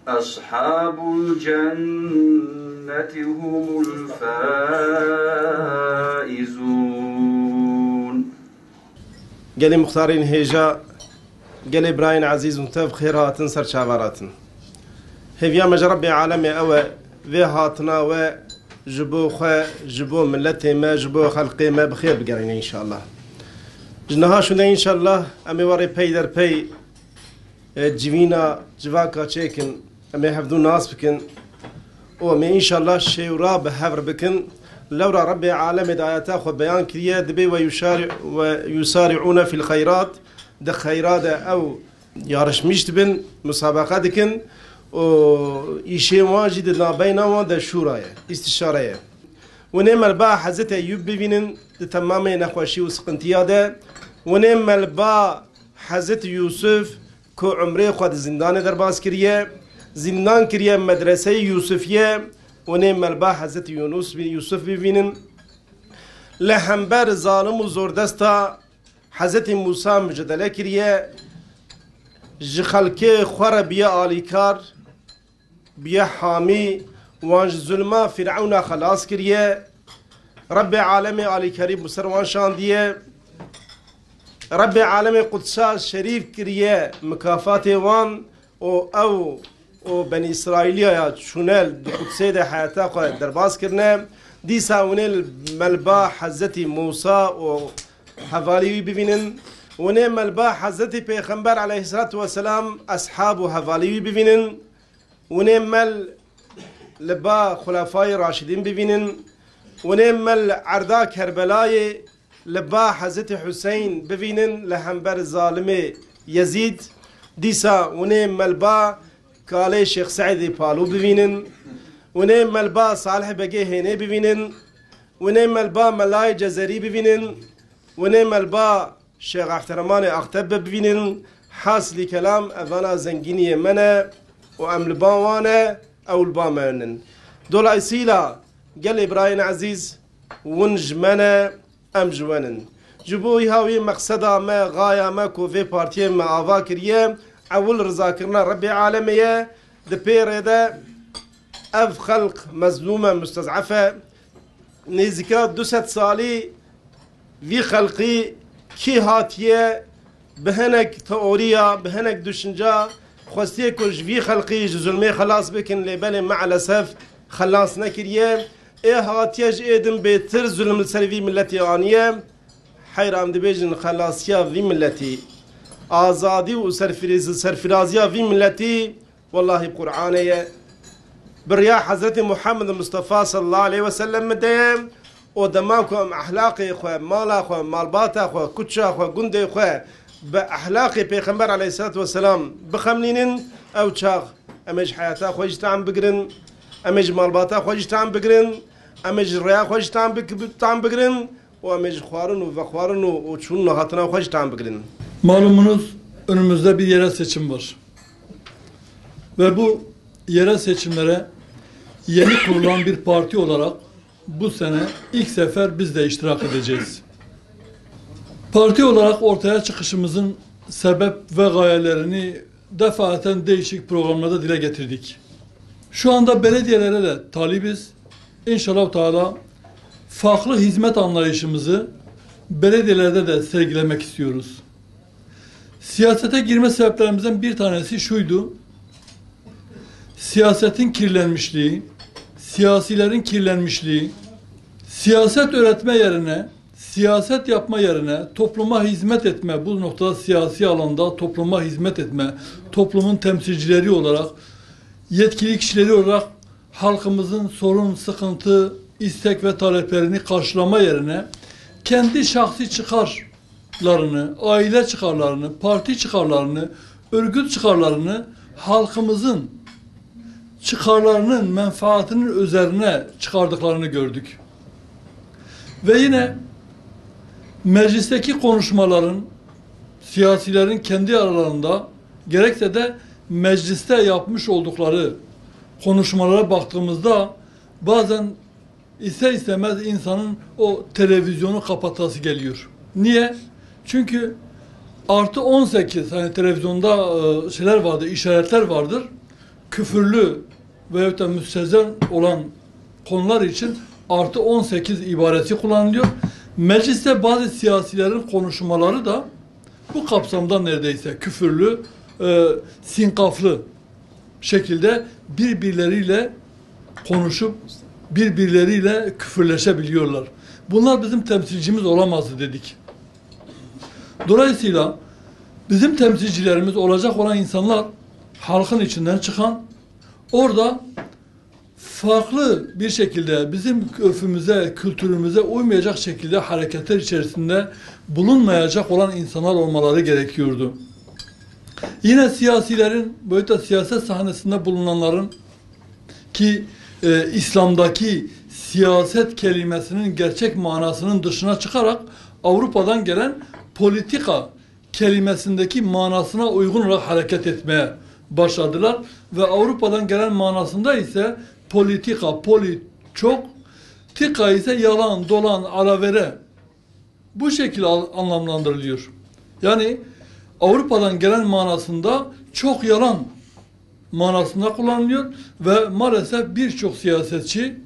أصحاب الجنة هم الفائزون. قال مختارين هيجا قال إبراهيم عزيز وتاب خيرات سر شعبارات هيفيا مجرب عالمي أو في هاتنا و جبو خا جبو ملتي ما جبو خلقي ما بخير بقرين إن شاء الله جنها شنا إن شاء الله أمي وري بي در بي جوينا جواكا تشيكن أمي حفظو ناس بكن ومي إن شاء الله شيورا بحفر بكن لورا ربي عالم دايتا خو بيان كريا دبي ويسارعون في الخيرات ده خيرات أو يارش مشتبن مسابقات كن و إشي واجد نابينا وده شورايا استشاريا ونعم البا حزت أيوب ببينن تمام نخوشي وسقنتيا ده ونعم البا حزت يوسف كو عمري خود زندان درباس كريا زندان كريا مدرسة يوسفية ونعم البا حزت يوسف ببينن لحنبر ظالم وزوردستا حزت موسى مجدله كريا جخلكي خور بيا آليكار بيا حامي وانج ظلما فرعون خلاص كريه رب عالمي آلي كريم مسروان شانديه رب عالمي قدسا شريف كريه مكافات وان او بني إسرائيلية شونال قدسي ده حياتا خود درباس كرنا دي ساونيل ملبا حزتي موسى و حوالي ببينن ونعم البا حزتي پیغمبر عليه الصلاة والسلام أصحاب و حوالي ببينن ونعم لبا خلفاء راشدين ببينن ونعم العرضا كربلاء لبا حزت حسين ببينن لحنبر ظالم يزيد ديسا ونعم البا كالي شيخ سعيد بالو ببينن ونعم البا صالح بقي هيني ببينن ونعم البا ملاي جزري ببينن ونعم البا شيخ احترماني اختب ببينن حاصل كلام افانا زنجيني منا وام الباوانا او البامانن دول ايسيلا قال ابراهيم عزيز ونج منا ام جوانن جبوي هاوي مقصدا ما غاية ما كوفي بارتي ما افاكريه اول رزاكرنا ربي عالميه دبير ده اف خلق مظلومه مستضعفه نزكات دوست صالي في خلقي كي هاتيه بهنك توريا بهنك دوشنجا خوستي كوج في خلقي ظلمي خلاص بكن لبل مع الاسف خلاص نكريه ايه هاتيج ادم بيتر ظلم السلفي ملتي انيه حيرام دبيجن خلاصيا في ملتي آزادي وسرفرازيا في ملتي والله بقرآنية بريا حضرت محمد المصطفى صلى الله عليه وسلم مديم ودماكم أحلاقي خو مالا خو مالباتا خو كتشا خو قندي خو بأحلاقي بيغمبر عليه الصلاة والسلام بخملين أو تشاغ أمج حياتا خو جتعم بقرن أمج مالباتا خو جتعم بقرن أمج ريا خو جتعم بقرن وأمج خوارن وفخوارن وشون هاتنا خو جتعم بقرن. Malumunuz önümüzde bir yerel seçim var. Ve bu yerel seçimlere yeni kurulan bir parti olarak bu sene ilk sefer biz de iştirak edeceğiz. Parti olarak ortaya çıkışımızın sebep ve gayelerini defaten değişik programlarda dile getirdik. Şu anda belediyelere de talibiz. İnşallah Teala farklı hizmet anlayışımızı belediyelerde de sergilemek istiyoruz. Siyasete girme sebeplerimizden bir tanesi şuydu. Siyasetin kirlenmişliği, siyasilerin kirlenmişliği, siyaset öğretme yerine, siyaset yapma yerine topluma hizmet etme, bu noktada siyasi alanda topluma hizmet etme, toplumun temsilcileri olarak, yetkili kişileri olarak halkımızın sorun, sıkıntı, istek ve taleplerini karşılama yerine kendi şahsi çıkarlarını, aile çıkarlarını, parti çıkarlarını, örgüt çıkarlarını halkımızın çıkarlarının, menfaatinin üzerine çıkardıklarını gördük. Ve yine meclisteki konuşmaların, siyasilerin kendi aralarında gerekse de mecliste yapmış oldukları konuşmalara baktığımızda bazen ister istemez insanın o televizyonu kapatası geliyor. Niye? Çünkü artı 18 hani televizyonda şeyler vardır, işaretler vardır. Küfürlü veyahut da müstehzen olan konular için artı 18 ibaresi kullanılıyor. Mecliste bazı siyasilerin konuşmaları da bu kapsamda neredeyse küfürlü, sinkaflı şekilde birbirleriyle konuşup birbirleriyle küfürleşebiliyorlar. Bunlar bizim temsilcimiz olamazdı dedik. Dolayısıyla bizim temsilcilerimiz olacak olan insanlar halkın içinden çıkan, orada farklı bir şekilde bizim örfümüze, kültürümüze uymayacak şekilde hareketler içerisinde bulunmayacak olan insanlar olmaları gerekiyordu. Yine siyasilerin, böyle de siyaset sahnesinde bulunanların ki İslam'daki siyaset kelimesinin gerçek manasının dışına çıkarak Avrupa'dan gelen politika kelimesindeki manasına uygun olarak hareket etmeye başladılar ve Avrupa'dan gelen manasında ise politika, çok, tika ise yalan, dolan, alavere bu şekilde anlamlandırılıyor. Yani Avrupa'dan gelen manasında çok yalan manasında kullanılıyor ve maalesef birçok siyasetçi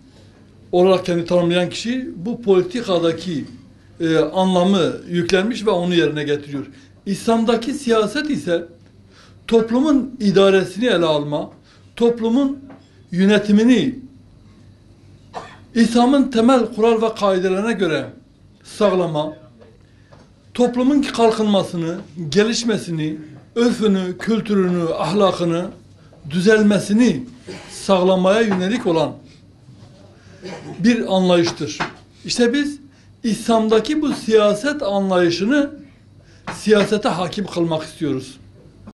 olarak kendi tanımlayan kişi bu politikadaki anlamı yüklenmiş ve onu yerine getiriyor. İslam'daki siyaset ise toplumun idaresini ele alma, toplumun yönetimini İslam'ın temel kural ve kaidelerine göre sağlama, toplumun kalkınmasını, gelişmesini, örfünü, kültürünü, ahlakını, düzelmesini sağlamaya yönelik olan bir anlayıştır. İşte biz İslam'daki bu siyaset anlayışını siyasete hakim kılmak istiyoruz.